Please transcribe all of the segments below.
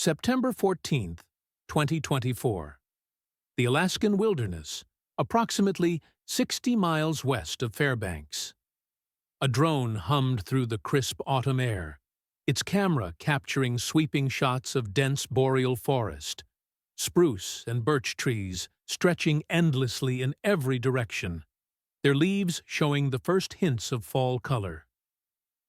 September 14th, 2024. The Alaskan wilderness, approximately 60 miles west of Fairbanks. A drone hummed through the crisp autumn air, its camera capturing sweeping shots of dense boreal forest, spruce and birch trees stretching endlessly in every direction, their leaves showing the first hints of fall color.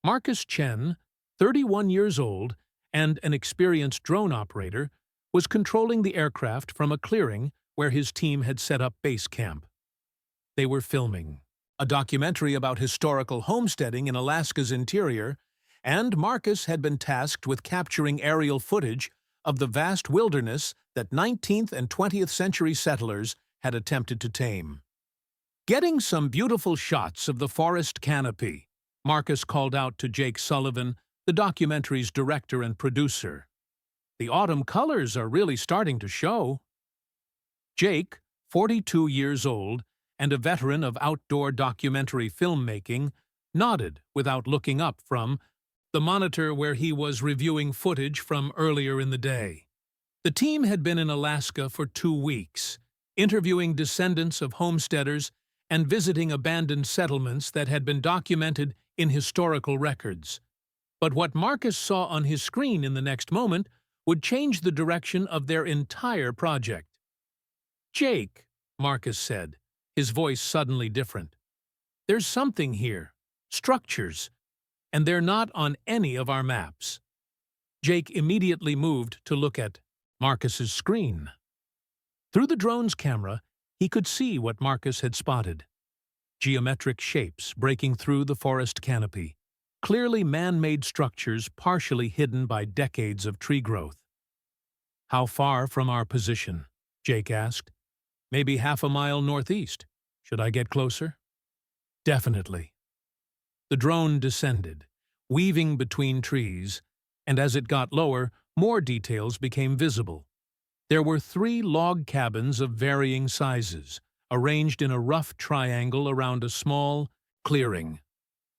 Marcus Chen, 31 years old and an experienced drone operator, was controlling the aircraft from a clearing where his team had set up base camp. They were filming a documentary about historical homesteading in Alaska's interior, and Marcus had been tasked with capturing aerial footage of the vast wilderness that 19th and 20th century settlers had attempted to tame. Getting some beautiful shots of the forest canopy, Marcus called out to Jake Sullivan, the documentary's director and producer. The autumn colors are really starting to show. Jake, 42 years old and a veteran of outdoor documentary filmmaking, nodded without looking up from the monitor where he was reviewing footage from earlier in the day. The team had been in Alaska for 2 weeks, interviewing descendants of homesteaders and visiting abandoned settlements that had been documented in historical records. But what Marcus saw on his screen in the next moment would change the direction of their entire project. "Jake," Marcus said, his voice suddenly different. "There's something here, structures, and they're not on any of our maps." Jake immediately moved to look at Marcus's screen. Through the drone's camera, he could see what Marcus had spotted. Geometric shapes breaking through the forest canopy, clearly man-made structures partially hidden by decades of tree growth. "How far from our position?" Jake asked. "Maybe half a mile northeast. Should I get closer?" "Definitely." The drone descended, weaving between trees, and as it got lower, more details became visible. There were 3 log cabins of varying sizes, arranged in a rough triangle around a small clearing.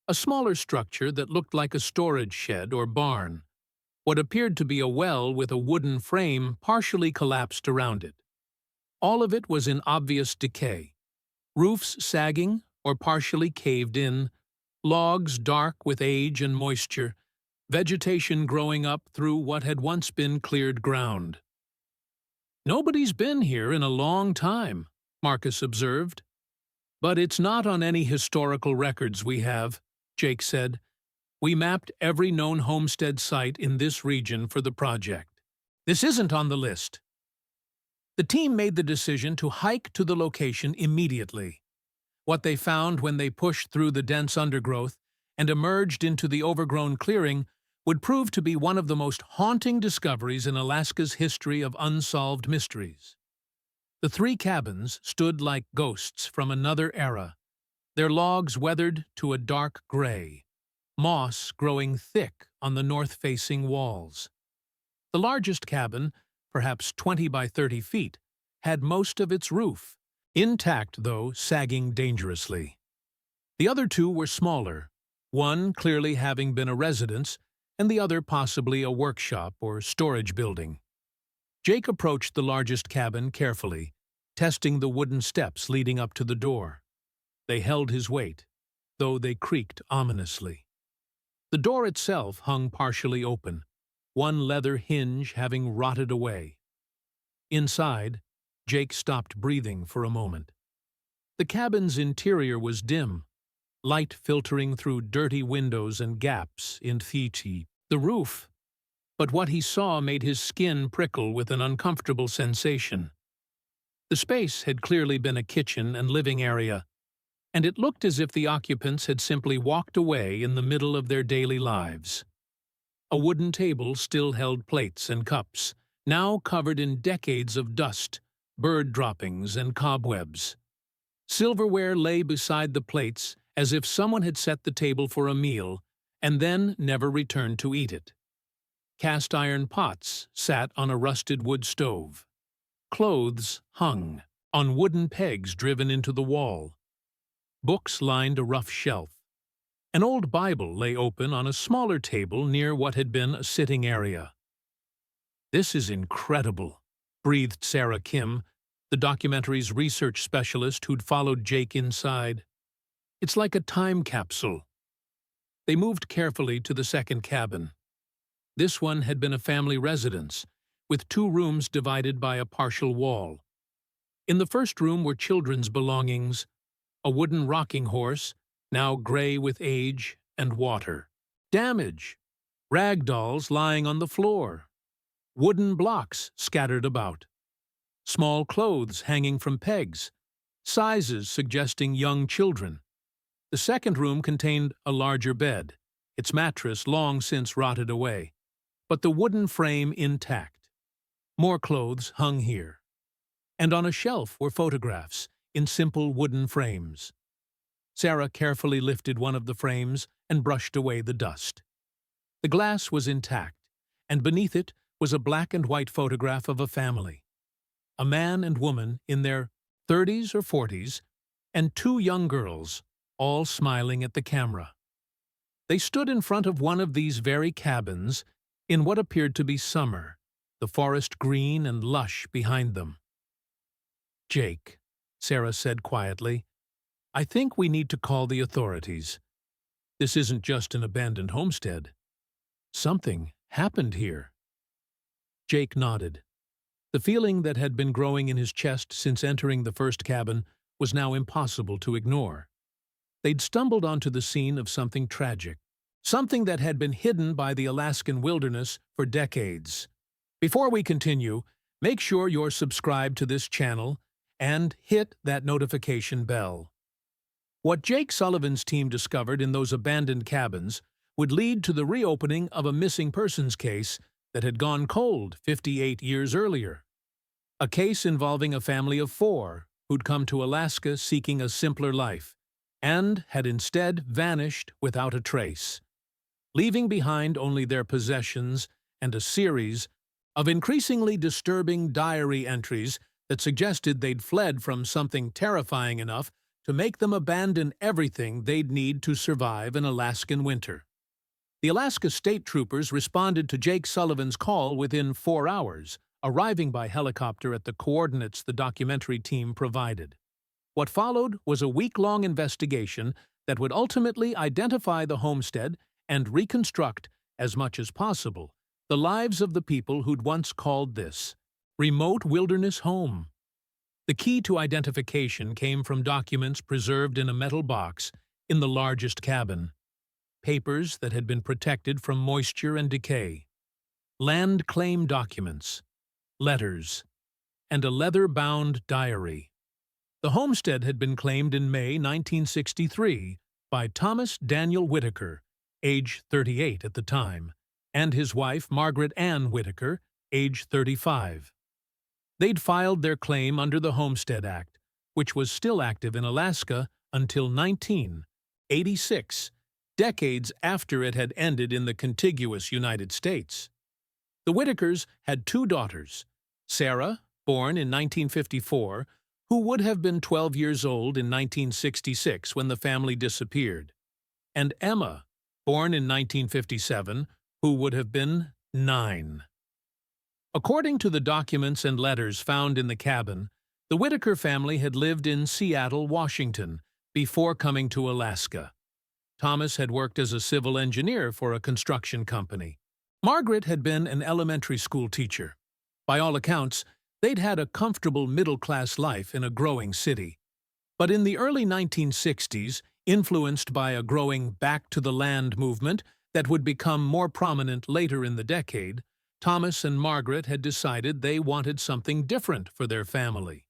A smaller structure that looked like a storage shed or barn. What appeared to be a well with a wooden frame partially collapsed around it. All of it was in obvious decay. Roofs sagging or partially caved in, logs dark with age and moisture, vegetation growing up through what had once been cleared ground. "Nobody's been here in a long time," Marcus observed. "But it's not on any historical records we have," Jake said. "We mapped every known homestead site in this region for the project. This isn't on the list." The team made the decision to hike to the location immediately. What they found when they pushed through the dense undergrowth and emerged into the overgrown clearing would prove to be one of the most haunting discoveries in Alaska's history of unsolved mysteries. The 3 cabins stood like ghosts from another era, their logs weathered to a dark gray, moss growing thick on the north-facing walls. The largest cabin, perhaps 20 by 30 feet, had most of its roof, intact though sagging dangerously. The other 2 were smaller, one clearly having been a residence and the other possibly a workshop or storage building. Jake approached the largest cabin carefully, testing the wooden steps leading up to the door. They held his weight, though they creaked ominously. The door itself hung partially open, one leather hinge having rotted away. Inside, Jake stopped breathing for a moment. The cabin's interior was dim, light filtering through dirty windows and gaps in the roof. But what he saw made his skin prickle with an uncomfortable sensation. The space had clearly been a kitchen and living area, and it looked as if the occupants had simply walked away in the middle of their daily lives. A wooden table still held plates and cups, now covered in decades of dust, bird droppings, and cobwebs. Silverware lay beside the plates as if someone had set the table for a meal and then never returned to eat it. Cast-iron pots sat on a rusted wood stove. Clothes hung on wooden pegs driven into the wall. Books lined a rough shelf. An old Bible lay open on a smaller table near what had been a sitting area. "This is incredible," breathed Sarah Kim, the documentary's research specialist who'd followed Jake inside. "It's like a time capsule." They moved carefully to the second cabin. This one had been a family residence, with 2 rooms divided by a partial wall. In the first room were children's belongings, a wooden rocking horse, now gray with age and water, damage, rag dolls lying on the floor, wooden blocks scattered about, small clothes hanging from pegs, sizes suggesting young children. The second room contained a larger bed, its mattress long since rotted away, but the wooden frame intact. More clothes hung here. And on a shelf were photographs in simple wooden frames. Sarah carefully lifted one of the frames and brushed away the dust. The glass was intact, and beneath it was a black and white photograph of a family. A man and woman in their 30s or 40s, and 2 young girls, all smiling at the camera. They stood in front of one of these very cabins in what appeared to be summer, the forest green and lush behind them. "Jake," Sarah said quietly, "I think we need to call the authorities. This isn't just an abandoned homestead. Something happened here." Jake nodded. The feeling that had been growing in his chest since entering the first cabin was now impossible to ignore. They'd stumbled onto the scene of something tragic, something that had been hidden by the Alaskan wilderness for decades. Before we continue, make sure you're subscribed to this channel and hit that notification bell. What Jake Sullivan's team discovered in those abandoned cabins would lead to the reopening of a missing persons case that had gone cold 58 years earlier. A case involving a family of 4 who'd come to Alaska seeking a simpler life and had instead vanished without a trace, leaving behind only their possessions and a series of increasingly disturbing diary entries that suggested they'd fled from something terrifying enough to make them abandon everything they'd need to survive an Alaskan winter. The Alaska State Troopers responded to Jake Sullivan's call within 4 hours, arriving by helicopter at the coordinates the documentary team provided. What followed was a week-long investigation that would ultimately identify the homestead and reconstruct, as much as possible, the lives of the people who'd once called this remote wilderness home. The key to identification came from documents preserved in a metal box in the largest cabin, papers that had been protected from moisture and decay, land claim documents, letters, and a leather-bound diary. The homestead had been claimed in May 1963 by Thomas Daniel Whitaker, age 38 at the time, and his wife Margaret Ann Whitaker, age 35. They'd filed their claim under the Homestead Act, which was still active in Alaska until 1986, decades after it had ended in the contiguous United States. The Whitakers had 2 daughters, Sarah, born in 1954, who would have been 12 years old in 1966 when the family disappeared, and Emma, born in 1957, who would have been 9. According to the documents and letters found in the cabin, the Whitaker family had lived in Seattle, Washington, before coming to Alaska. Thomas had worked as a civil engineer for a construction company. Margaret had been an elementary school teacher. By all accounts, they'd had a comfortable middle-class life in a growing city. But in the early 1960s, influenced by a growing back-to-the-land movement that would become more prominent later in the decade, Thomas and Margaret had decided they wanted something different for their family.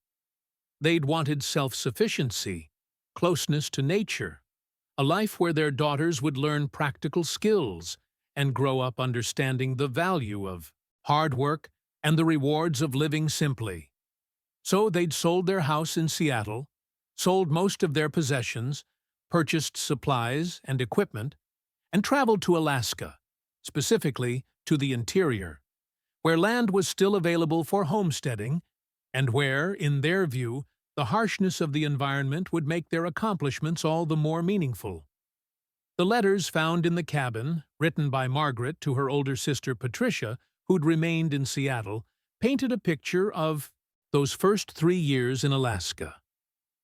They'd wanted self-sufficiency, closeness to nature, a life where their daughters would learn practical skills and grow up understanding the value of hard work and the rewards of living simply. So they'd sold their house in Seattle, sold most of their possessions, purchased supplies and equipment, and traveled to Alaska, specifically to the interior, where land was still available for homesteading, and where, in their view, the harshness of the environment would make their accomplishments all the more meaningful. The letters found in the cabin, written by Margaret to her older sister Patricia, who'd remained in Seattle, painted a picture of those first 3 years in Alaska.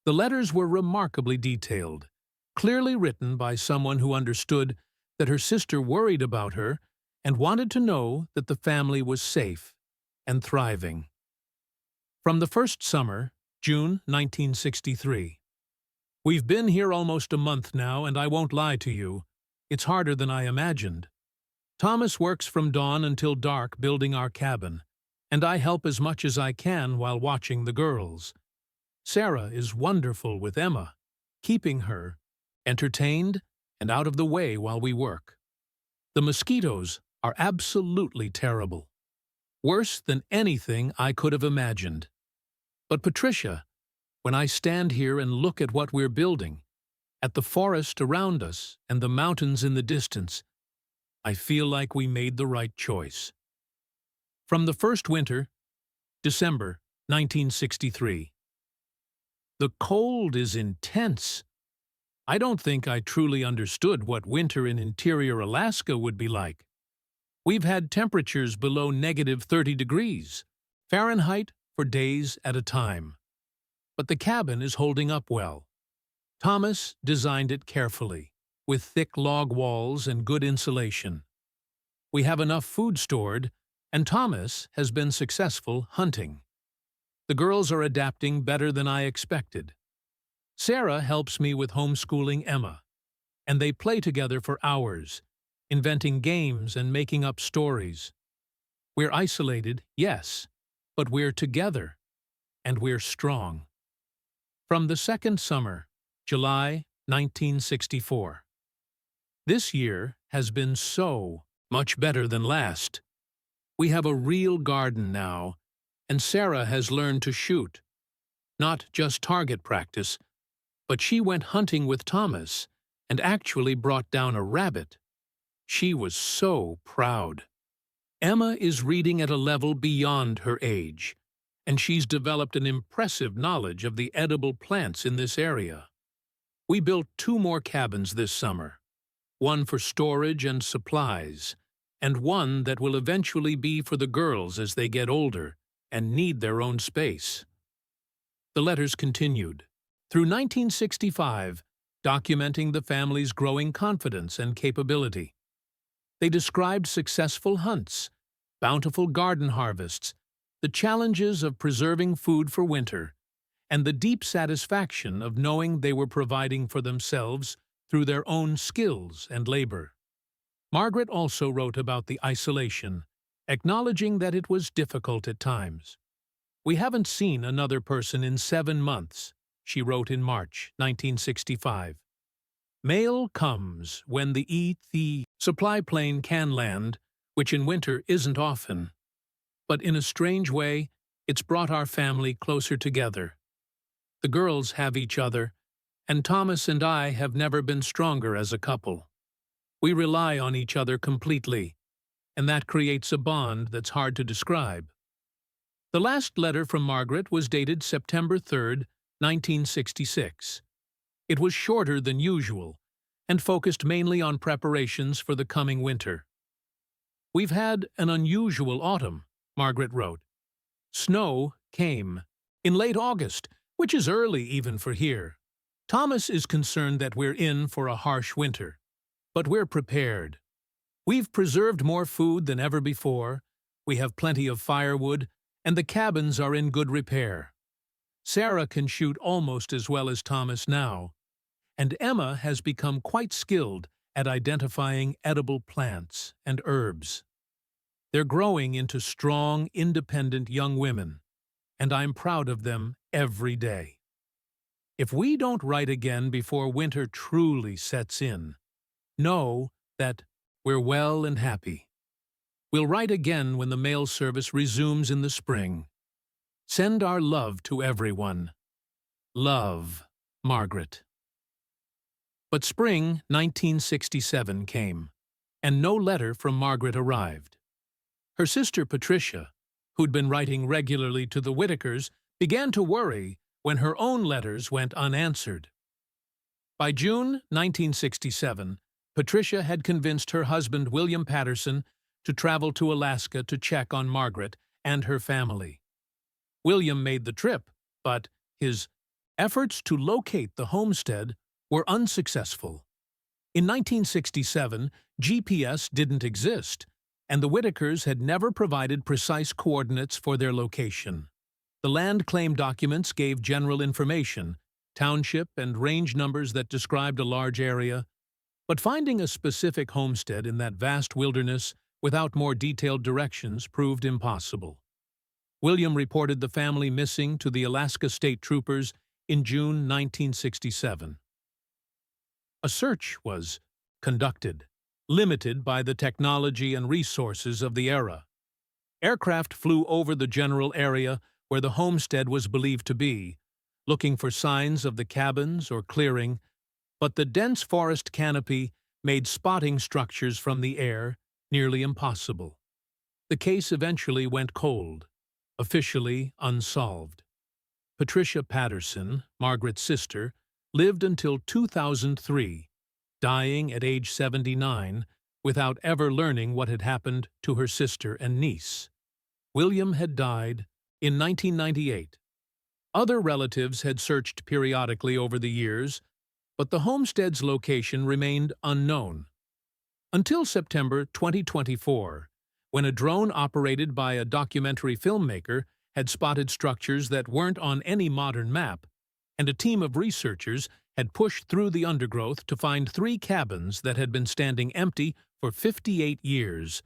The letters were remarkably detailed, clearly written by someone who understood that her sister worried about her and wanted to know that the family was safe and thriving. From the first summer, June 1963. We've been here almost a month now, and I won't lie to you, it's harder than I imagined. Thomas works from dawn until dark building our cabin, and I help as much as I can while watching the girls. Sarah is wonderful with Emma, keeping her entertained and out of the way while we work. The mosquitoes are absolutely terrible, worse than anything I could have imagined. But Patricia, when I stand here and look at what we're building, at the forest around us and the mountains in the distance, I feel like we made the right choice. From the first winter, December 1963. The cold is intense. I don't think I truly understood what winter in interior Alaska would be like. We've had temperatures below -30 degrees Fahrenheit for days at a time. But the cabin is holding up well. Thomas designed it carefully, with thick log walls and good insulation. We have enough food stored, and Thomas has been successful hunting. The girls are adapting better than I expected. Sarah helps me with homeschooling Emma, and they play together for hours, inventing games and making up stories. We're isolated, yes, but we're together, and we're strong. From the second summer, July 1964. This year has been so much better than last. We have a real garden now, and Sarah has learned to shoot. Not just target practice, but she went hunting with Thomas and actually brought down a rabbit. She was so proud. Emma is reading at a level beyond her age, and she's developed an impressive knowledge of the edible plants in this area. We built 2 more cabins this summer, one for storage and supplies, and one that will eventually be for the girls as they get older and need their own space. The letters continued, through 1965, documenting the family's growing confidence and capability. They described successful hunts, bountiful garden harvests, the challenges of preserving food for winter, and the deep satisfaction of knowing they were providing for themselves through their own skills and labor. Margaret also wrote about the isolation, acknowledging that it was difficult at times. "We haven't seen another person in 7 months," she wrote in March 1965. "Mail comes when the supply plane can land, which in winter isn't often. But in a strange way, it's brought our family closer together. The girls have each other, and Thomas and I have never been stronger as a couple. We rely on each other completely, and that creates a bond that's hard to describe." The last letter from Margaret was dated September 3, 1966. It was shorter than usual, and focused mainly on preparations for the coming winter. "We've had an unusual autumn," Margaret wrote. "Snow came in late August, which is early even for here. Thomas is concerned that we're in for a harsh winter, but we're prepared. We've preserved more food than ever before, we have plenty of firewood, and the cabins are in good repair. Sarah can shoot almost as well as Thomas now, and Emma has become quite skilled at identifying edible plants and herbs. They're growing into strong, independent young women, and I'm proud of them every day. If we don't write again before winter truly sets in, know that we're well and happy. We'll write again when the mail service resumes in the spring. Send our love to everyone. Love, Margaret." But spring 1967 came, and no letter from Margaret arrived. Her sister Patricia, who'd been writing regularly to the Whitakers, began to worry when her own letters went unanswered. By June 1967, Patricia had convinced her husband William Patterson to travel to Alaska to check on Margaret and her family. William made the trip, but his efforts to locate the homestead were unsuccessful. In 1967, GPS didn't exist, and the Whitakers had never provided precise coordinates for their location. The land claim documents gave general information, township and range numbers that described a large area, but finding a specific homestead in that vast wilderness without more detailed directions proved impossible. William reported the family missing to the Alaska State Troopers in June 1967. A search was conducted, limited by the technology and resources of the era. Aircraft flew over the general area where the homestead was believed to be, looking for signs of the cabins or clearing, but the dense forest canopy made spotting structures from the air nearly impossible. The case eventually went cold, officially unsolved. Patricia Patterson, Margaret's sister, lived until 2003, dying at age 79 without ever learning what had happened to her sister and niece. William had died in 1998. Other relatives had searched periodically over the years, but the homestead's location remained unknown. Until September 2024, when a drone operated by a documentary filmmaker had spotted structures that weren't on any modern map, and a team of researchers had pushed through the undergrowth to find 3 cabins that had been standing empty for 58 years,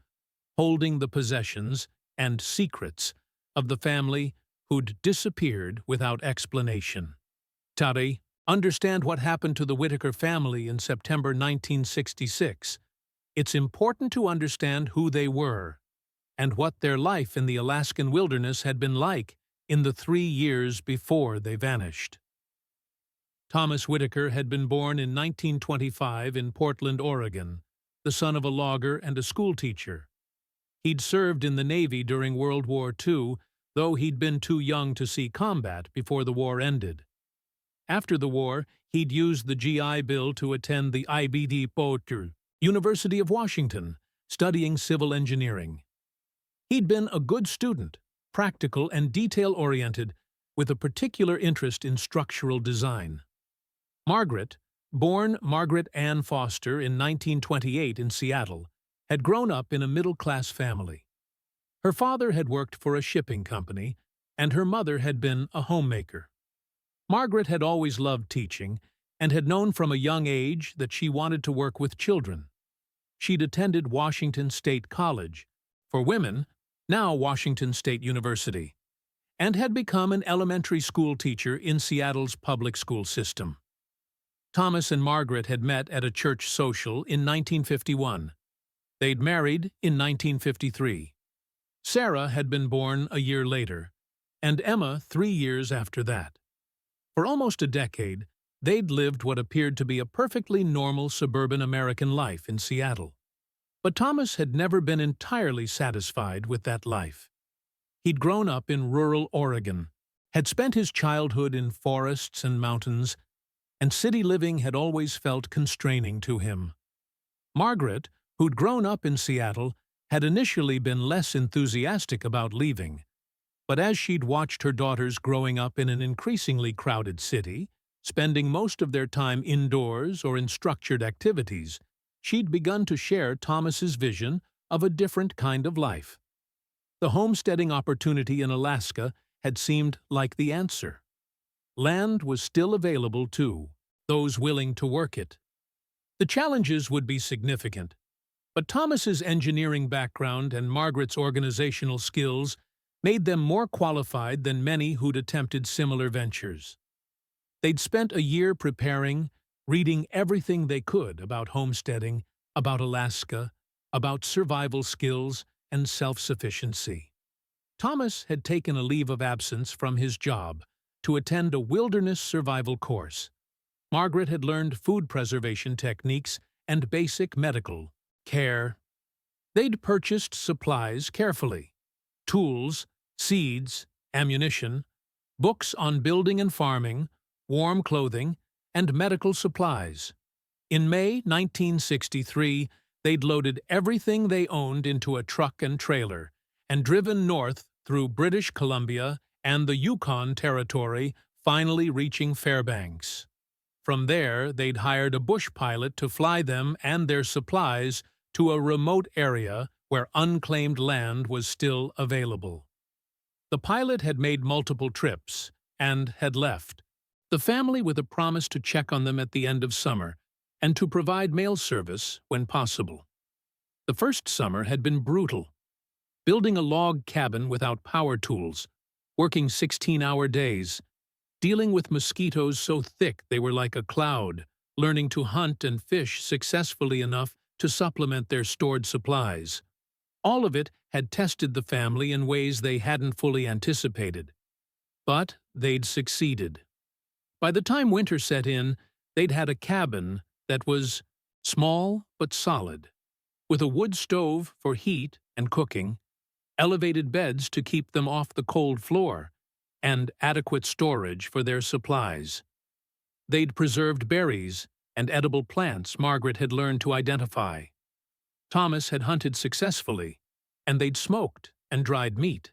holding the possessions and secrets of the family who'd disappeared without explanation. Tari, understand what happened to the Whitaker family in September 1966. It's important to understand who they were and what their life in the Alaskan wilderness had been like in the 3 years before they vanished. Thomas Whitaker had been born in 1925 in Portland, Oregon, the son of a logger and a schoolteacher. He'd served in the Navy during World War II, though he'd been too young to see combat before the war ended. After the war, he'd used the GI Bill to attend the IBD Potter, University of Washington, studying civil engineering. He'd been a good student, practical and detail-oriented, with a particular interest in structural design. Margaret, born Margaret Ann Foster in 1928 in Seattle, had grown up in a middle-class family. Her father had worked for a shipping company, and her mother had been a homemaker. Margaret had always loved teaching and had known from a young age that she wanted to work with children. She'd attended Washington State College, for women, now Washington State University, and had become an elementary school teacher in Seattle's public school system. Thomas and Margaret had met at a church social in 1951. They'd married in 1953. Sarah had been born a year later, and Emma 3 years after that. For almost a decade, they'd lived what appeared to be a perfectly normal suburban American life in Seattle. But Thomas had never been entirely satisfied with that life. He'd grown up in rural Oregon, had spent his childhood in forests and mountains, and city living had always felt constraining to him. Margaret, who'd grown up in Seattle, had initially been less enthusiastic about leaving, but as she'd watched her daughters growing up in an increasingly crowded city, spending most of their time indoors or in structured activities, she'd begun to share Thomas's vision of a different kind of life. The homesteading opportunity in Alaska had seemed like the answer. Land was still available to those willing to work it. The challenges would be significant, but Thomas's engineering background and Margaret's organizational skills made them more qualified than many who'd attempted similar ventures. They'd spent a year preparing, reading everything they could about homesteading, about Alaska, about survival skills and self-sufficiency. Thomas had taken a leave of absence from his job to attend a wilderness survival course. Margaret had learned food preservation techniques and basic medical care. They'd purchased supplies carefully: tools, seeds, ammunition, books on building and farming, warm clothing, and medical supplies. In May 1963, They'd loaded everything they owned into a truck and trailer and driven north through British Columbia and the Yukon Territory, finally reaching Fairbanks. From there, they'd hired a bush pilot to fly them and their supplies to a remote area where unclaimed land was still available. The pilot had made multiple trips and had left, the family with a promise to check on them at the end of summer and to provide mail service when possible. The first summer had been brutal. Building a log cabin without power tools, working 16-hour days, dealing with mosquitoes so thick they were like a cloud, learning to hunt and fish successfully enough to supplement their stored supplies. All of it had tested the family in ways they hadn't fully anticipated. But they'd succeeded. By the time winter set in, they'd had a cabin that was small but solid, with a wood stove for heat and cooking, elevated beds to keep them off the cold floor, and adequate storage for their supplies. They'd preserved berries and edible plants Margaret had learned to identify. Thomas had hunted successfully, and they'd smoked and dried meat.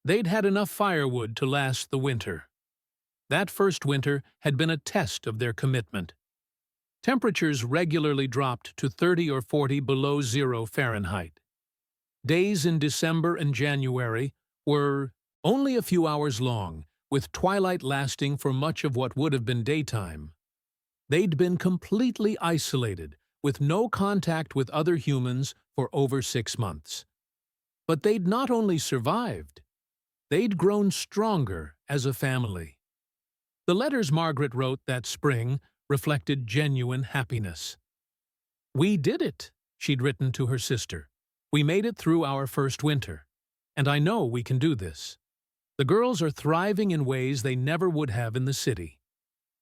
They'd had enough firewood to last the winter. That first winter had been a test of their commitment. Temperatures regularly dropped to 30 or 40 below zero Fahrenheit. Days in December and January were only a few hours long, with twilight lasting for much of what would have been daytime. They'd been completely isolated, with no contact with other humans for over 6 months. But they'd not only survived, they'd grown stronger as a family. The letters Margaret wrote that spring reflected genuine happiness. "We did it," she'd written to her sister. "We made it through our first winter, and I know we can do this. The girls are thriving in ways they never would have in the city.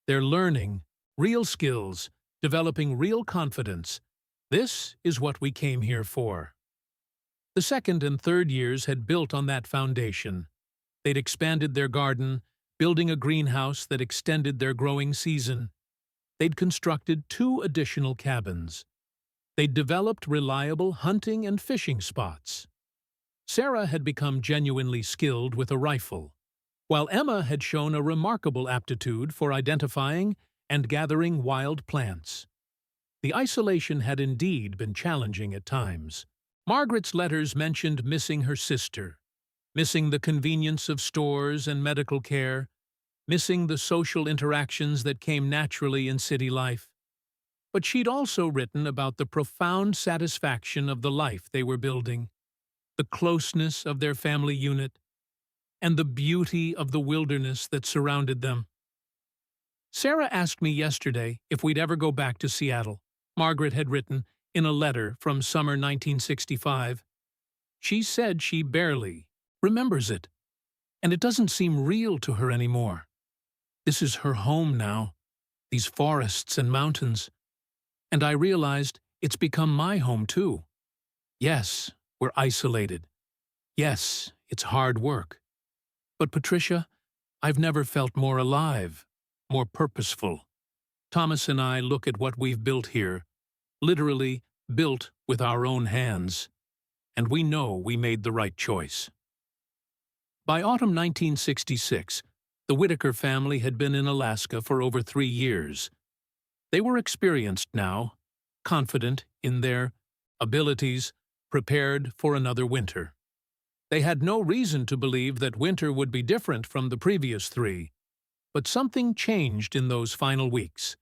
They're learning real skills, developing real confidence. This is what we came here for." The second and third years had built on that foundation. They'd expanded their garden, building a greenhouse that extended their growing season. They'd constructed 2 additional cabins. They'd developed reliable hunting and fishing spots. Sarah had become genuinely skilled with a rifle, while Emma had shown a remarkable aptitude for identifying and gathering wild plants. The isolation had indeed been challenging at times. Margaret's letters mentioned missing her sister, missing the convenience of stores and medical care, missing the social interactions that came naturally in city life. But she'd also written about the profound satisfaction of the life they were building, the closeness of their family unit, and the beauty of the wilderness that surrounded them. "Sarah asked me yesterday if we'd ever go back to Seattle," Margaret had written in a letter from summer 1965. "She said she barely remembers it, and it doesn't seem real to her anymore. This is her home now, these forests and mountains. And I realized it's become my home too. Yes, we're isolated. Yes, it's hard work. But Patricia, I've never felt more alive, more purposeful. Thomas and I look at what we've built here, literally built with our own hands, and we know we made the right choice." By autumn 1966, the Whitaker family had been in Alaska for over 3 years. They were experienced now, confident in their abilities, prepared for another winter. They had no reason to believe that winter would be different from the previous 3, but something changed in those final weeks,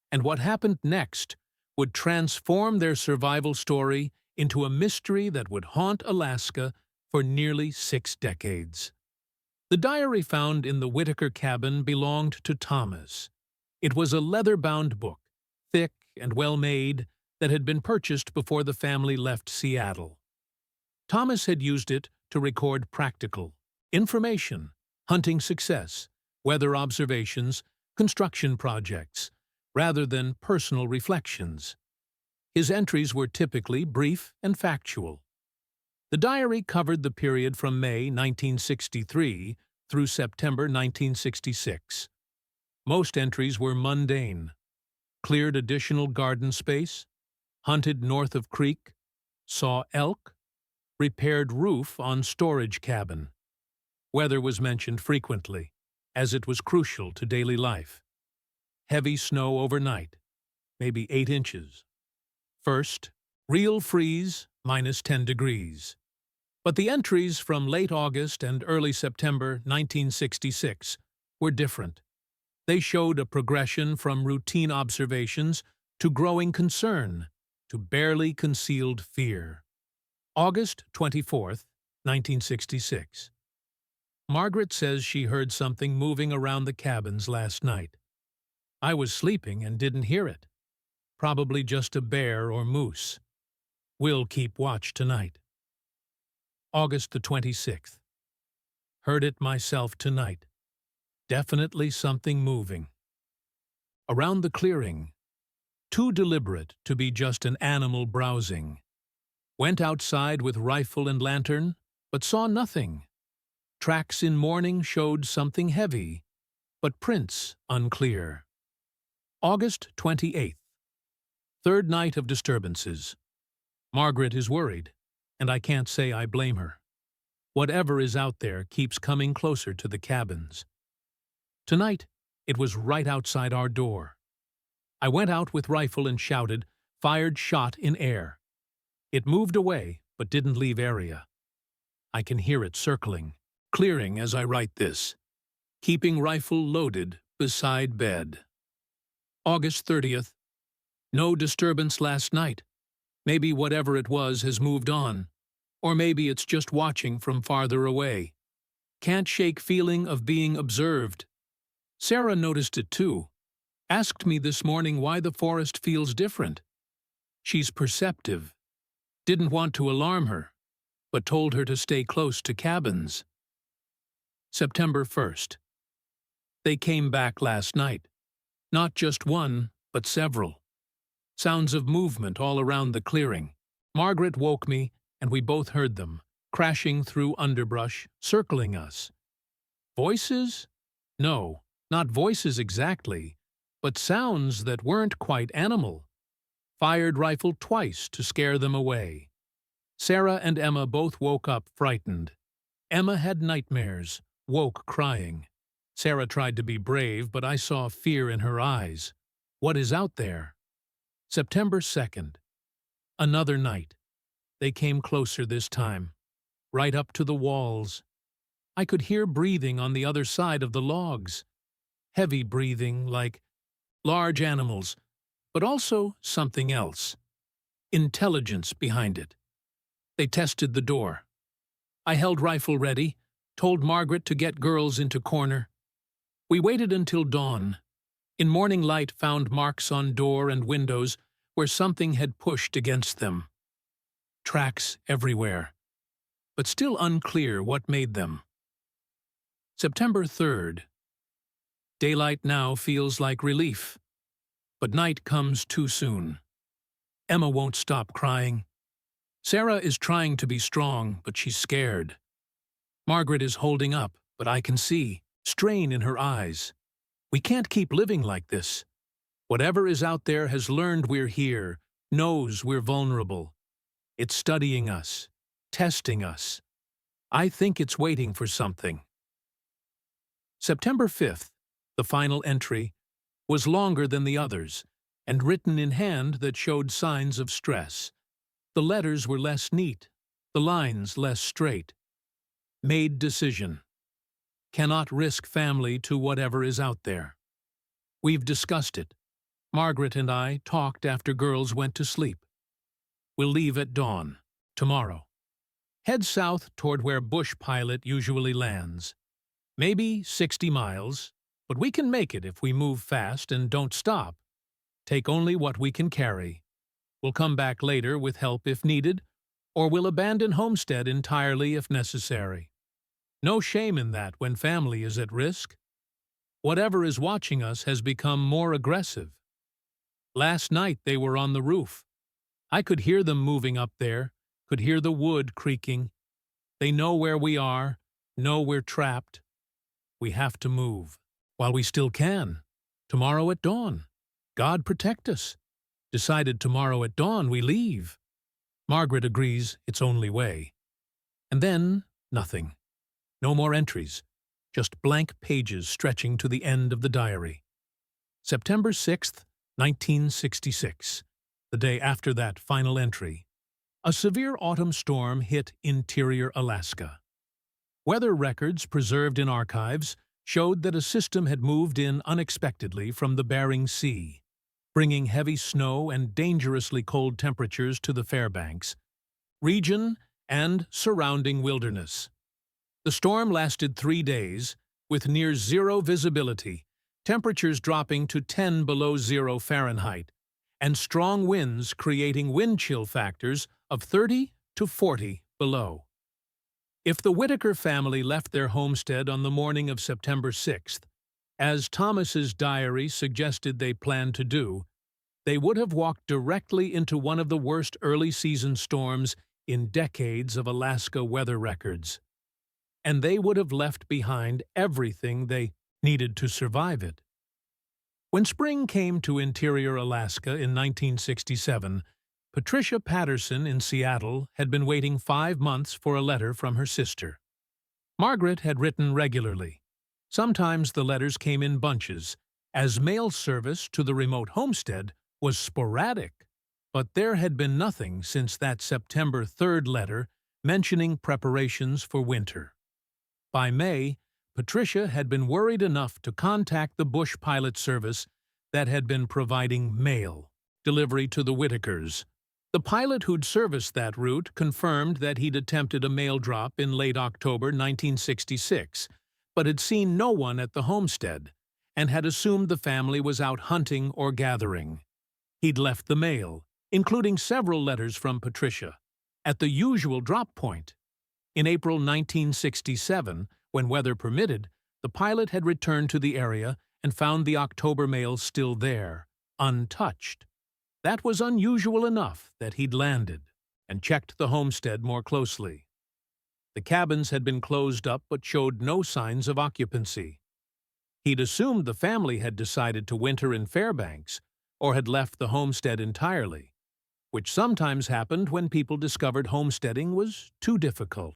and what happened next would transform their survival story into a mystery that would haunt Alaska for nearly 6 decades. The diary found in the Whitaker cabin belonged to Thomas. It was a leather-bound book, thick and well-made, that had been purchased before the family left Seattle. Thomas had used it to record practical information, hunting success, weather observations, construction projects, rather than personal reflections. His entries were typically brief and factual. The diary covered the period from May 1963 through September 1966. Most entries were mundane: cleared additional garden space, hunted north of creek, saw elk, repaired roof on storage cabin. Weather was mentioned frequently, as it was crucial to daily life. Heavy snow overnight, maybe 8 inches. First, real freeze, -10 degrees. But the entries from late August and early September 1966 were different. They showed a progression from routine observations to growing concern, to barely concealed fear. August 24th, 1966. Margaret says she heard something moving around the cabins last night. I was sleeping and didn't hear it. Probably just a bear or moose. We'll keep watch tonight. August the 26th. Heard it myself tonight. Definitely something moving. Around the clearing. Too deliberate to be just an animal browsing. Went outside with rifle and lantern, but saw nothing. Tracks in morning showed something heavy, but prints unclear. August 28th. Third night of disturbances. Margaret is worried, and I can't say I blame her. Whatever is out there keeps coming closer to the cabins. Tonight, it was right outside our door. I went out with rifle and shouted, fired shot in air. It moved away, but didn't leave area. I can hear it circling, clearing as I write this. Keeping rifle loaded beside bed. August 30th. No disturbance last night. Maybe whatever it was has moved on. Or maybe it's just watching from farther away. Can't shake feeling of being observed. Sarah noticed it too. Asked me this morning why the forest feels different. She's perceptive. Didn't want to alarm her, but told her to stay close to cabins. September 1st. They came back last night. Not just one, but several. Sounds of movement all around the clearing. Margaret woke me, and we both heard them, crashing through underbrush, circling us. Voices? No, not voices exactly, but sounds that weren't quite animal. Fired rifle twice to scare them away. Sarah and Emma both woke up frightened. Emma had nightmares, woke crying. Sarah tried to be brave, but I saw fear in her eyes. What is out there? September 2nd. Another night. They came closer this time, right up to the walls. I could hear breathing on the other side of the logs. Heavy breathing, like large animals, but also something else. Intelligence behind it. They tested the door. I held rifle ready, told Margaret to get girls into corner. We waited until dawn. In morning light found marks on door and windows where something had pushed against them. Tracks everywhere, but still unclear what made them. September 3rd. Daylight now feels like relief, but night comes too soon. Emma won't stop crying. Sarah is trying to be strong, but she's scared. Margaret is holding up, but I can see strain in her eyes. We can't keep living like this. Whatever is out there has learned we're here, knows we're vulnerable. It's studying us, testing us. I think it's waiting for something. September 5th, the final entry, was longer than the others, and written in hand that showed signs of stress. The letters were less neat, the lines less straight. Made decision. Cannot risk family to whatever is out there. We've discussed it. Margaret and I talked after girls went to sleep. We'll leave at dawn, tomorrow. Head south toward where Bush Pilot usually lands. Maybe 60 miles, but we can make it if we move fast and don't stop. Take only what we can carry. We'll come back later with help if needed, or we'll abandon homestead entirely if necessary. No shame in that when family is at risk. Whatever is watching us has become more aggressive. Last night they were on the roof. I could hear them moving up there, could hear the wood creaking. They know where we are, know we're trapped. We have to move, while we still can. Tomorrow at dawn. God protect us. Decided tomorrow at dawn we leave. Margaret agrees it's only way. And then, nothing. No more entries. Just blank pages stretching to the end of the diary. September 6th, 1966, the day after that final entry. A severe autumn storm hit interior Alaska. Weather records preserved in archives showed that a system had moved in unexpectedly from the Bering Sea, bringing heavy snow and dangerously cold temperatures to the Fairbanks region and surrounding wilderness. The storm lasted 3 days, with near-zero visibility, temperatures dropping to 10 below zero Fahrenheit, and strong winds creating wind chill factors of 30 to 40 below. If the Whitaker family left their homestead on the morning of September 6th, as Thomas's diary suggested they planned to do, they would have walked directly into one of the worst early-season storms in decades of Alaska weather records. And they would have left behind everything they needed to survive it. When spring came to interior Alaska in 1967, Patricia Patterson in Seattle had been waiting 5 months for a letter from her sister. Margaret had written regularly. Sometimes the letters came in bunches, as mail service to the remote homestead was sporadic, but there had been nothing since that September 3rd letter mentioning preparations for winter. By May, Patricia had been worried enough to contact the bush pilot service that had been providing mail delivery to the Whitakers. The pilot who'd serviced that route confirmed that he'd attempted a mail drop in late October 1966, but had seen no one at the homestead and had assumed the family was out hunting or gathering. He'd left the mail, including several letters from Patricia, at the usual drop point. In April 1967, when weather permitted, the pilot had returned to the area and found the October mail still there, untouched. That was unusual enough that he'd landed and checked the homestead more closely. The cabins had been closed up but showed no signs of occupancy. He'd assumed the family had decided to winter in Fairbanks or had left the homestead entirely, which sometimes happened when people discovered homesteading was too difficult.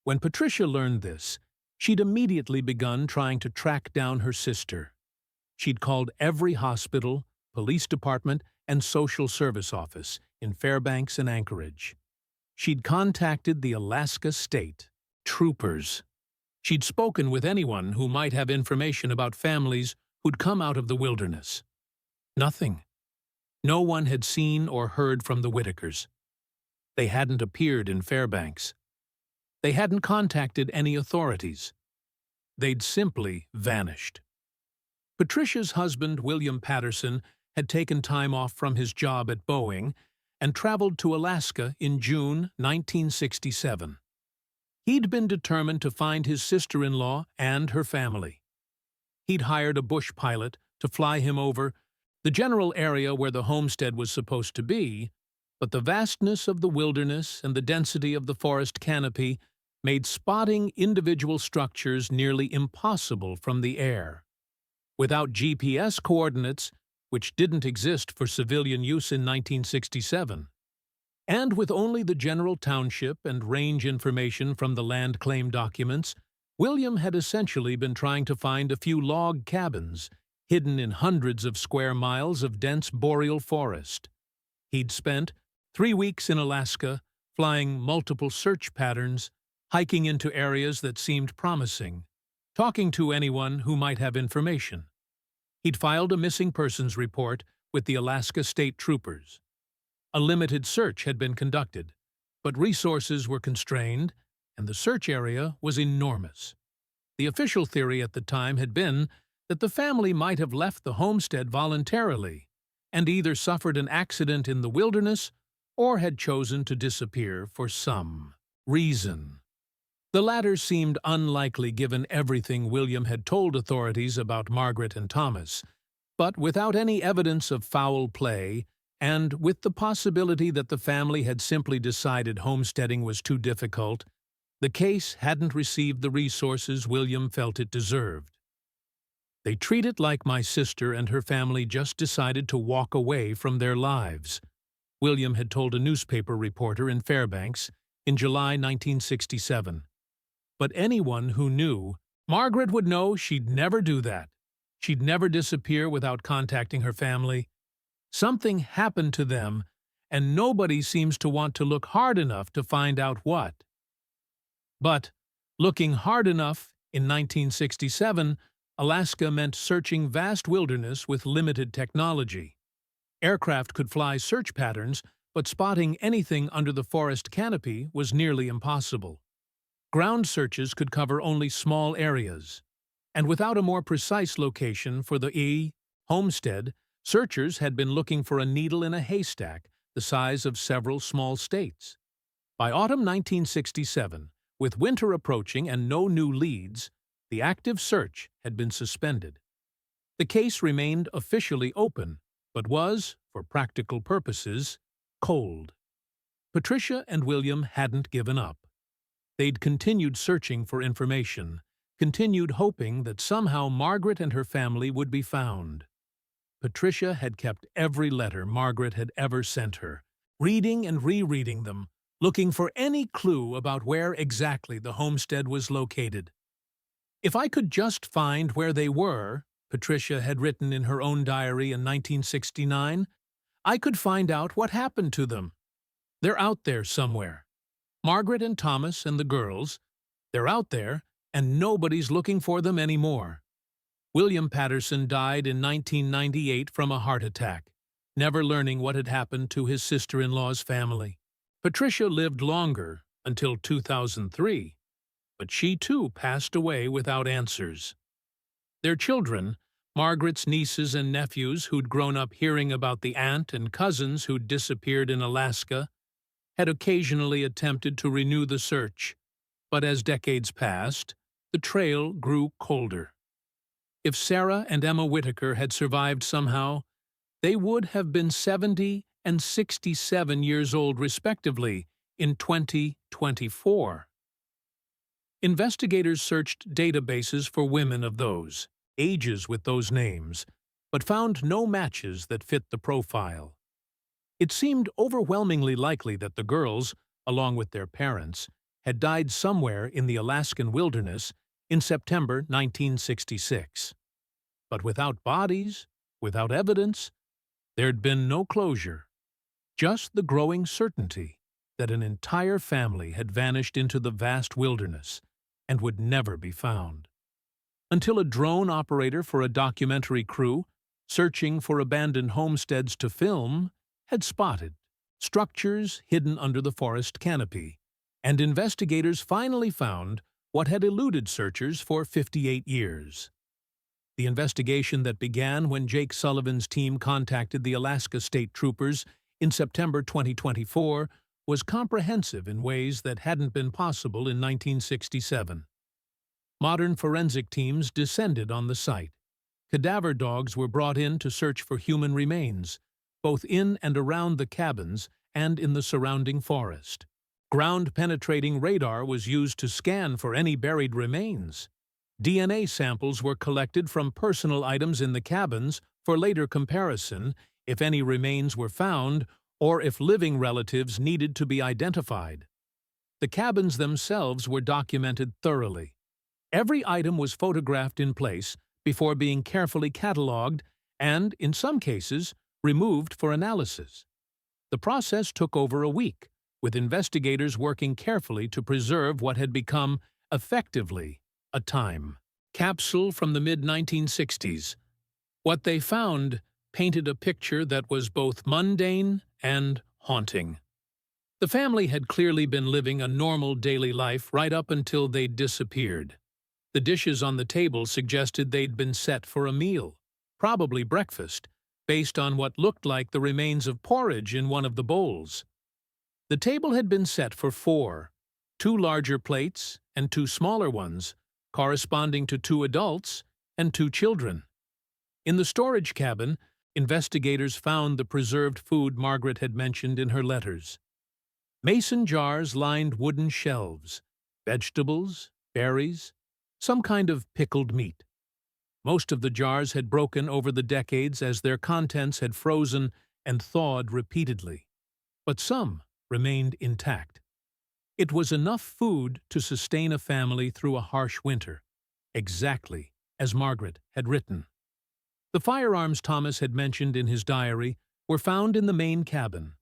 When Patricia learned this, she'd immediately begun trying to track down her sister. She'd called every hospital, police department, and social service office in Fairbanks and Anchorage. She'd contacted the Alaska State Troopers. She'd spoken with anyone who might have information about families who'd come out of the wilderness. Nothing. No one had seen or heard from the Whitakers. They hadn't appeared in Fairbanks. They hadn't contacted any authorities. They'd simply vanished. Patricia's husband, William Patterson, had taken time off from his job at Boeing and traveled to Alaska in June 1967. He'd been determined to find his sister-in-law and her family. He'd hired a bush pilot to fly him over the general area where the homestead was supposed to be, but the vastness of the wilderness and the density of the forest canopy made spotting individual structures nearly impossible from the air. Without GPS coordinates, which didn't exist for civilian use in 1967, and with only the general township and range information from the land claim documents, William had essentially been trying to find a few log cabins hidden in hundreds of square miles of dense boreal forest. He'd spent 3 weeks in Alaska, flying multiple search patterns, hiking into areas that seemed promising, talking to anyone who might have information. He'd filed a missing persons report with the Alaska State Troopers. A limited search had been conducted, but resources were constrained, and the search area was enormous. The official theory at the time had been that the family might have left the homestead voluntarily and either suffered an accident in the wilderness or had chosen to disappear for some reason. The latter seemed unlikely given everything William had told authorities about Margaret and Thomas, but without any evidence of foul play, and with the possibility that the family had simply decided homesteading was too difficult, the case hadn't received the resources William felt it deserved. They treat it like my sister and her family just decided to walk away from their lives, William had told a newspaper reporter in Fairbanks in July 1967. But anyone who knew, Margaret would know she'd never do that. She'd never disappear without contacting her family. Something happened to them, and nobody seems to want to look hard enough to find out what. But looking hard enough in 1967, Alaska meant searching vast wilderness with limited technology. Aircraft could fly search patterns, but spotting anything under the forest canopy was nearly impossible. Ground searches could cover only small areas. And without a more precise location for the homestead, searchers had been looking for a needle in a haystack the size of several small states. By autumn 1967, with winter approaching and no new leads, the active search had been suspended. The case remained officially open, but was, for practical purposes, cold. Patricia and William hadn't given up. They'd continued searching for information, continued hoping that somehow Margaret and her family would be found. Patricia had kept every letter Margaret had ever sent her, reading and rereading them, looking for any clue about where exactly the homestead was located. "If I could just find where they were," Patricia had written in her own diary in 1969, "I could find out what happened to them. They're out there somewhere. Margaret and Thomas and the girls, they're out there, and nobody's looking for them anymore." William Patterson died in 1998 from a heart attack, never learning what had happened to his sister-in-law's family. Patricia lived longer, until 2003, but she too passed away without answers. Their children, Margaret's nieces and nephews who'd grown up hearing about the aunt and cousins who'd disappeared in Alaska, had occasionally attempted to renew the search, but as decades passed, the trail grew colder. If Sarah and Emma Whitaker had survived somehow, they would have been 70 and 67 years old respectively in 2024. Investigators searched databases for women of those ages with those names, but found no matches that fit the profile. It seemed overwhelmingly likely that the girls, along with their parents, had died somewhere in the Alaskan wilderness in September 1966. But without bodies, without evidence, there'd been no closure, just the growing certainty that an entire family had vanished into the vast wilderness and would never be found. Until a drone operator for a documentary crew, searching for abandoned homesteads to film, had spotted structures hidden under the forest canopy, and investigators finally found what had eluded searchers for 58 years. The investigation that began when Jake Sullivan's team contacted the Alaska State Troopers in September 2024 was comprehensive in ways that hadn't been possible in 1967. Modern forensic teams descended on the site. Cadaver dogs were brought in to search for human remains, both in and around the cabins and in the surrounding forest. Ground-penetrating radar was used to scan for any buried remains. DNA samples were collected from personal items in the cabins for later comparison if any remains were found or if living relatives needed to be identified. The cabins themselves were documented thoroughly. Every item was photographed in place before being carefully catalogued and, in some cases, removed for analysis. The process took over a week, with investigators working carefully to preserve what had become, effectively, a time capsule from the mid-1960s. What they found painted a picture that was both mundane and haunting. The family had clearly been living a normal daily life right up until they'd disappeared. The dishes on the table suggested they'd been set for a meal, probably breakfast, based on what looked like the remains of porridge in one of the bowls. The table had been set for 4, 2 larger plates and 2 smaller ones, corresponding to 2 adults and 2 children. In the storage cabin, investigators found the preserved food Margaret had mentioned in her letters. Mason jars lined wooden shelves, vegetables, berries, some kind of pickled meat. Most of the jars had broken over the decades as their contents had frozen and thawed repeatedly, but some remained intact. It was enough food to sustain a family through a harsh winter, exactly as Margaret had written. The firearms Thomas had mentioned in his diary were found in the main cabin.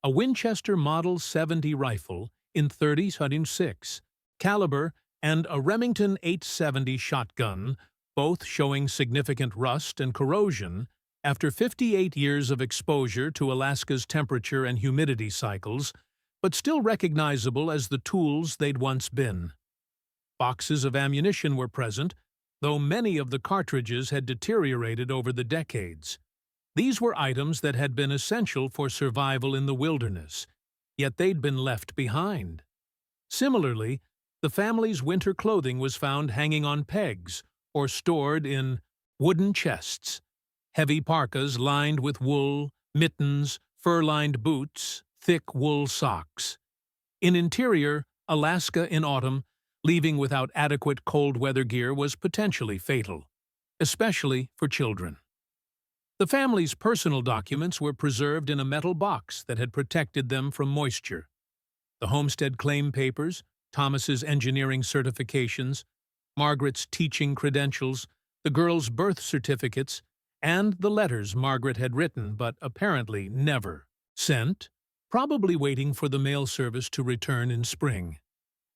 A Winchester Model 70 rifle in .30-06 caliber and a Remington 870 shotgun, both showing significant rust and corrosion after 58 years of exposure to Alaska's temperature and humidity cycles, but still recognizable as the tools they'd once been. Boxes of ammunition were present, though many of the cartridges had deteriorated over the decades. These were items that had been essential for survival in the wilderness, yet they'd been left behind. Similarly, the family's winter clothing was found hanging on pegs or stored in wooden chests. Heavy parkas lined with wool, mittens, fur-lined boots, thick wool socks. In interior, Alaska in autumn, leaving without adequate cold weather gear was potentially fatal, especially for children. The family's personal documents were preserved in a metal box that had protected them from moisture. The homestead claim papers, Thomas's engineering certifications, Margaret's teaching credentials, the girls' birth certificates, and the letters Margaret had written but apparently never sent, probably waiting for the mail service to return in spring.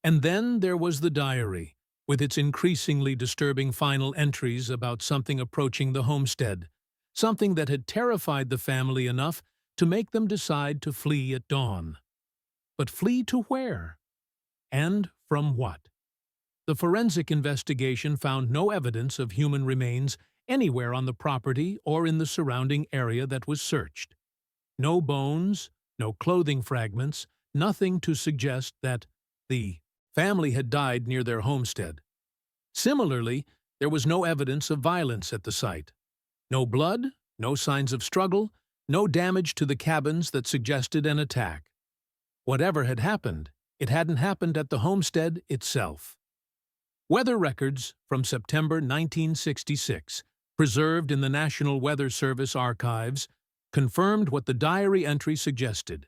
And then there was the diary, with its increasingly disturbing final entries about something approaching the homestead, something that had terrified the family enough to make them decide to flee at dawn. But flee to where? And from what? The forensic investigation found no evidence of human remains anywhere on the property or in the surrounding area that was searched. No bones, no clothing fragments, nothing to suggest that the family had died near their homestead. Similarly, there was no evidence of violence at the site. No blood, no signs of struggle, no damage to the cabins that suggested an attack. Whatever had happened, it hadn't happened at the homestead itself. Weather records from September 1966, preserved in the National Weather Service archives, confirmed what the diary entry suggested.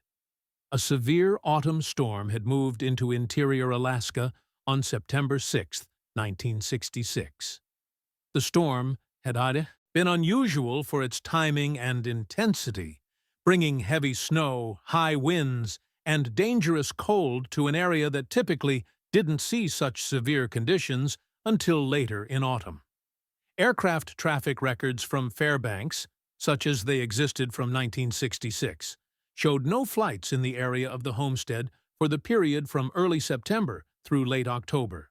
A severe autumn storm had moved into interior Alaska on September 6, 1966. The storm had been unusual for its timing and intensity, bringing heavy snow, high winds, and dangerous cold to an area that typically didn't see such severe conditions until later in autumn. Aircraft traffic records from Fairbanks, such as they existed from 1966, showed no flights in the area of the homestead for the period from early September through late October.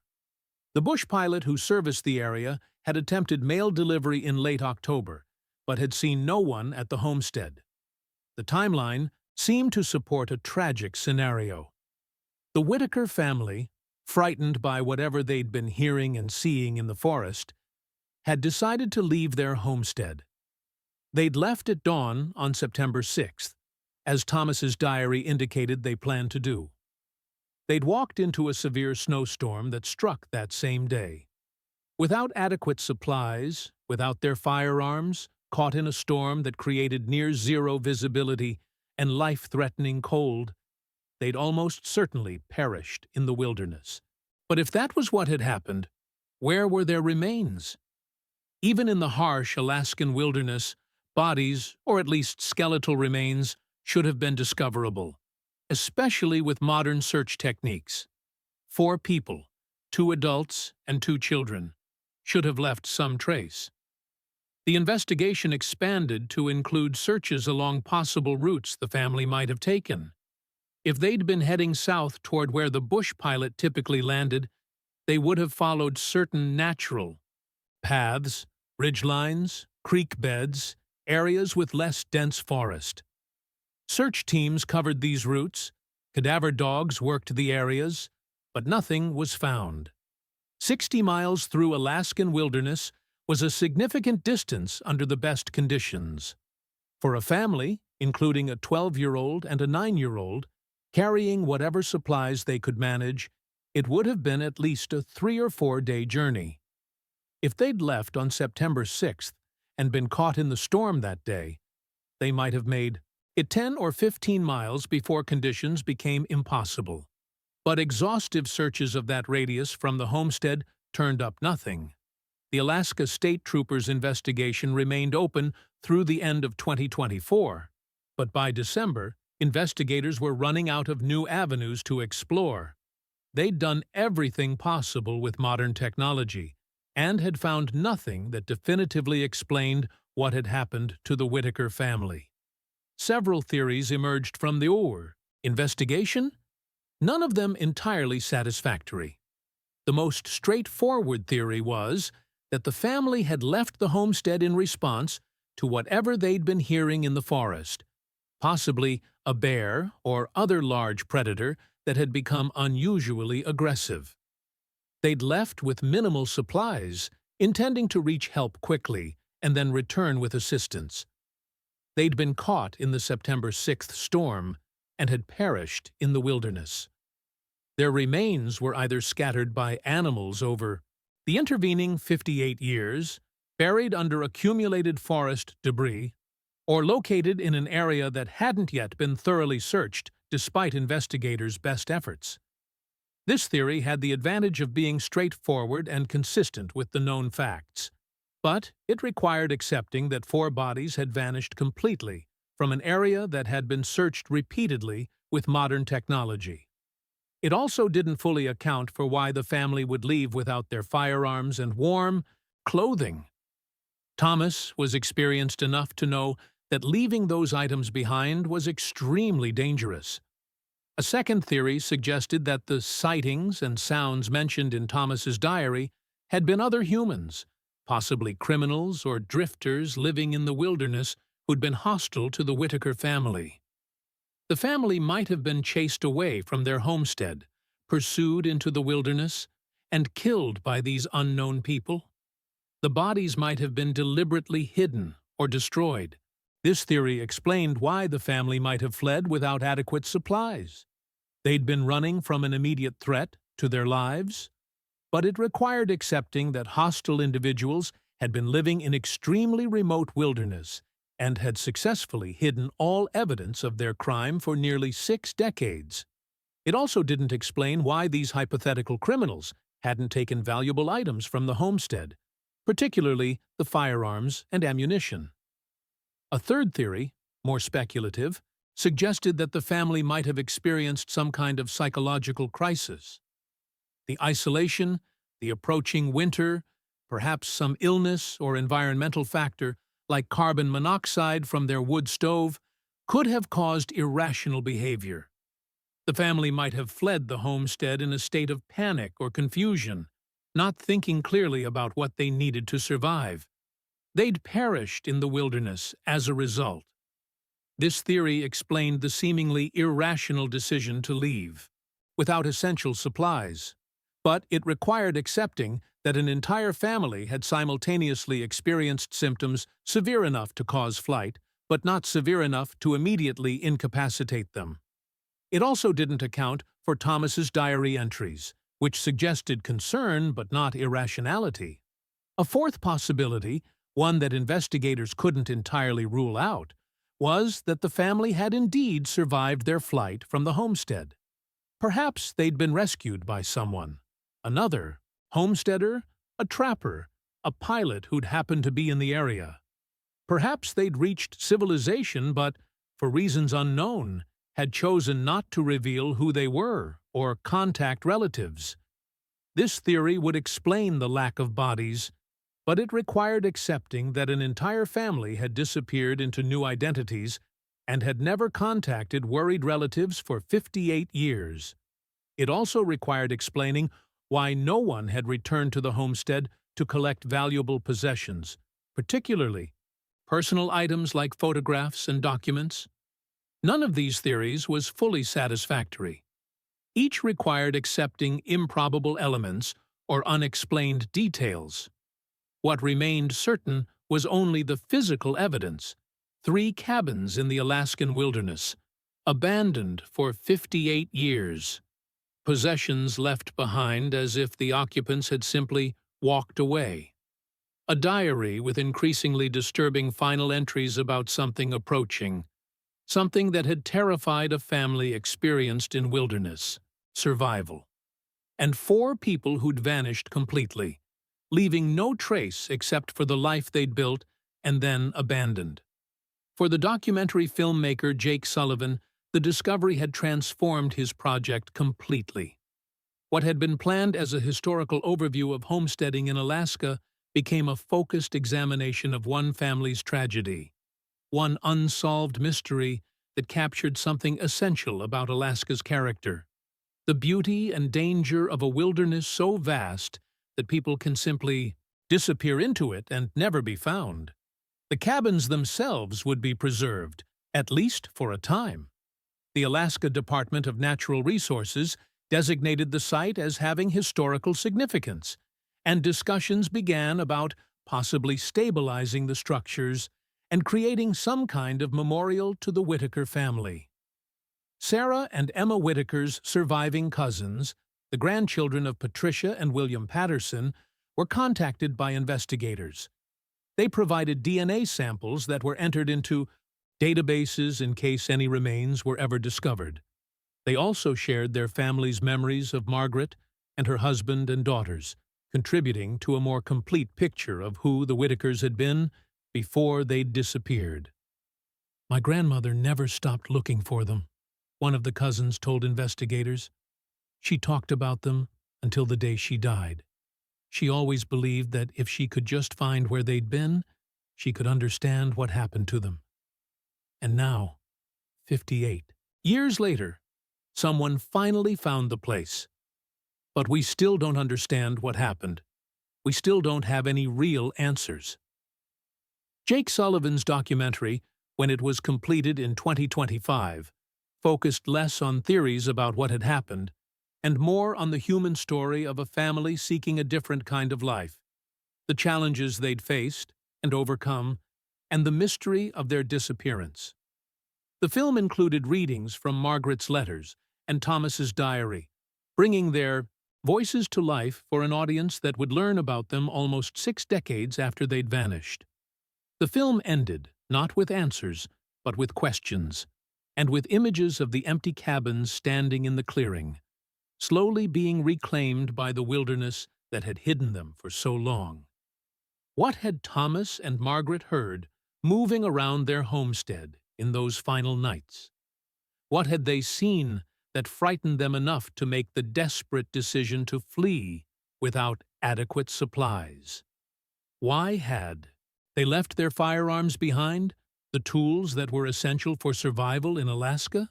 The bush pilot who serviced the area had attempted mail delivery in late October, but had seen no one at the homestead. The timeline seemed to support a tragic scenario. The Whitaker family, frightened by whatever they'd been hearing and seeing in the forest, had decided to leave their homestead. They'd left at dawn on September 6th, as Thomas's diary indicated they planned to do. They'd walked into a severe snowstorm that struck that same day. Without adequate supplies, without their firearms, caught in a storm that created near-zero visibility and life-threatening cold, they'd almost certainly perished in the wilderness. But if that was what had happened, where were their remains? Even in the harsh Alaskan wilderness, bodies, or at least skeletal remains, should have been discoverable, especially with modern search techniques. 4 people, 2 adults and 2 children, should have left some trace. The investigation expanded to include searches along possible routes the family might have taken. If they'd been heading south toward where the bush pilot typically landed, they would have followed certain natural paths, ridgelines, creek beds, areas with less dense forest. Search teams covered these routes, cadaver dogs worked the areas, but nothing was found. 60 miles through Alaskan wilderness was a significant distance under the best conditions. For a family, including a 12-year-old and a 9-year-old, carrying whatever supplies they could manage, it would have been at least a 3- or 4-day journey. If they'd left on September 6th and been caught in the storm that day, they might have made it 10 or 15 miles before conditions became impossible. But exhaustive searches of that radius from the homestead turned up nothing. The Alaska State Troopers' investigation remained open through the end of 2024, but by December, investigators were running out of new avenues to explore. They'd done everything possible with modern technology and had found nothing that definitively explained what had happened to the Whitaker family. Several theories emerged from the investigation, none of them entirely satisfactory. The most straightforward theory was that the family had left the homestead in response to whatever they'd been hearing in the forest, possibly a bear or other large predator that had become unusually aggressive. They'd left with minimal supplies, intending to reach help quickly and then return with assistance. They'd been caught in the September 6th storm and had perished in the wilderness. Their remains were either scattered by animals over the intervening 58 years, buried under accumulated forest debris, or located in an area that hadn't yet been thoroughly searched despite investigators' best efforts. This theory had the advantage of being straightforward and consistent with the known facts, but it required accepting that 4 bodies had vanished completely from an area that had been searched repeatedly with modern technology. It also didn't fully account for why the family would leave without their firearms and warm clothing. Thomas was experienced enough to know that leaving those items behind was extremely dangerous. A second theory suggested that the sightings and sounds mentioned in Thomas's diary had been other humans, possibly criminals or drifters living in the wilderness who'd been hostile to the Whitaker family. The family might have been chased away from their homestead, pursued into the wilderness, and killed by these unknown people. The bodies might have been deliberately hidden or destroyed. This theory explained why the family might have fled without adequate supplies. They'd been running from an immediate threat to their lives, but it required accepting that hostile individuals had been living in extremely remote wilderness and had successfully hidden all evidence of their crime for nearly 6 decades. It also didn't explain why these hypothetical criminals hadn't taken valuable items from the homestead, particularly the firearms and ammunition. A third theory, more speculative, suggested that the family might have experienced some kind of psychological crisis. The isolation, the approaching winter, perhaps some illness or environmental factor like carbon monoxide from their wood stove could have caused irrational behavior. The family might have fled the homestead in a state of panic or confusion, not thinking clearly about what they needed to survive. They'd perished in the wilderness as a result. This theory explained the seemingly irrational decision to leave, without essential supplies, but it required accepting that an entire family had simultaneously experienced symptoms severe enough to cause flight, but not severe enough to immediately incapacitate them. It also didn't account for Thomas's diary entries, which suggested concern but not irrationality. A fourth possibility, one that investigators couldn't entirely rule out, was that the family had indeed survived their flight from the homestead. Perhaps they'd been rescued by someone, another homesteader, a trapper, a pilot who'd happened to be in the area. Perhaps they'd reached civilization but, for reasons unknown, had chosen not to reveal who they were or contact relatives. This theory would explain the lack of bodies, but it required accepting that an entire family had disappeared into new identities and had never contacted worried relatives for 58 years. It also required explaining why no one had returned to the homestead to collect valuable possessions, particularly personal items like photographs and documents. None of these theories was fully satisfactory. Each required accepting improbable elements or unexplained details. What remained certain was only the physical evidence: 3 cabins in the Alaskan wilderness, abandoned for 58 years. Possessions left behind as if the occupants had simply walked away. a diary with increasingly disturbing final entries about something approaching, something that had terrified a family experienced in wilderness, survival, and 4 people who'd vanished completely, leaving no trace except for the life they'd built and then abandoned. For the documentary filmmaker Jake Sullivan, the discovery had transformed his project completely. What had been planned as a historical overview of homesteading in Alaska became a focused examination of one family's tragedy, one unsolved mystery that captured something essential about Alaska's character: the beauty and danger of a wilderness so vast that people can simply disappear into it and never be found. The cabins themselves would be preserved, at least for a time. The Alaska Department of Natural Resources designated the site as having historical significance, and discussions began about possibly stabilizing the structures and creating some kind of memorial to the Whitaker family. Sarah and Emma Whitaker's surviving cousins, the grandchildren of Patricia and William Patterson, were contacted by investigators. They provided DNA samples that were entered into databases in case any remains were ever discovered. They also shared their family's memories of Margaret and her husband and daughters, contributing to a more complete picture of who the Whitakers had been before they'd disappeared. "My grandmother never stopped looking for them," one of the cousins told investigators. "She talked about them until the day she died. She always believed that if she could just find where they'd been, she could understand what happened to them." And now, 58 years later, someone finally found the place. But we still don't understand what happened. We still don't have any real answers. Jake Sullivan's documentary, when it was completed in 2025, focused less on theories about what had happened and more on the human story of a family seeking a different kind of life, the challenges they'd faced and overcome, and the mystery of their disappearance. The film included readings from Margaret's letters and Thomas's diary, bringing their voices to life for an audience that would learn about them almost 6 decades after they'd vanished. The film ended, not with answers, but with questions, and with images of the empty cabins standing in the clearing, slowly being reclaimed by the wilderness that had hidden them for so long. What had Thomas and Margaret heard moving around their homestead in those final nights? What had they seen that frightened them enough to make the desperate decision to flee without adequate supplies? Why had they left their firearms behind, the tools that were essential for survival in Alaska?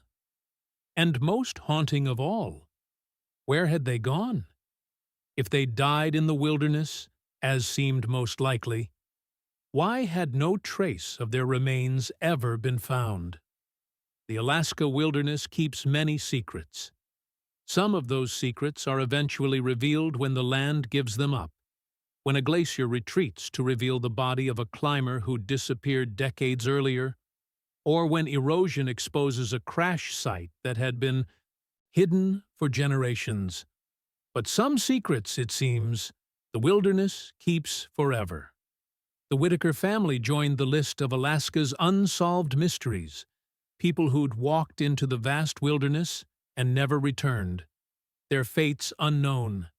And most haunting of all, where had they gone? If they died in the wilderness, as seemed most likely, why had no trace of their remains ever been found? The Alaska wilderness keeps many secrets. Some of those secrets are eventually revealed when the land gives them up, when a glacier retreats to reveal the body of a climber who disappeared decades earlier, or when erosion exposes a crash site that had been hidden for generations. But some secrets, it seems, the wilderness keeps forever. The Whitaker family joined the list of Alaska's unsolved mysteries, people who'd walked into the vast wilderness and never returned, their fates unknown,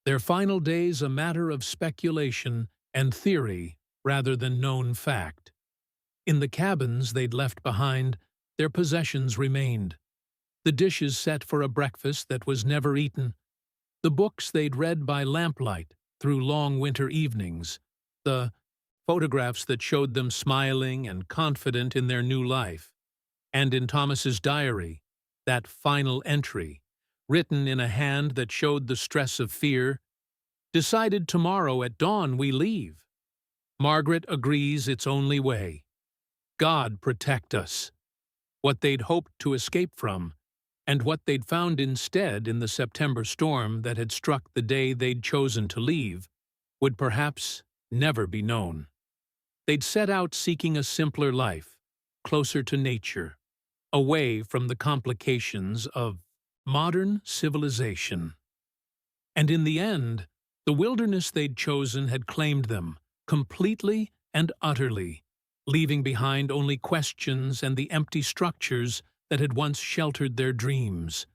their final days a matter of speculation and theory rather than known fact. In the cabins they'd left behind, their possessions remained: the dishes set for a breakfast that was never eaten, the books they'd read by lamplight through long winter evenings, the photographs that showed them smiling and confident in their new life, and in Thomas's diary, that final entry, written in a hand that showed the stress of fear: "Decided tomorrow at dawn we leave. Margaret agrees it's only way. God protect us." What they'd hoped to escape from, and what they'd found instead in the September storm that had struck the day they'd chosen to leave, would perhaps never be known. They'd set out seeking a simpler life, closer to nature, away from the complications of modern civilization. And in the end, the wilderness they'd chosen had claimed them, completely and utterly, leaving behind only questions and the empty structures that had once sheltered their dreams.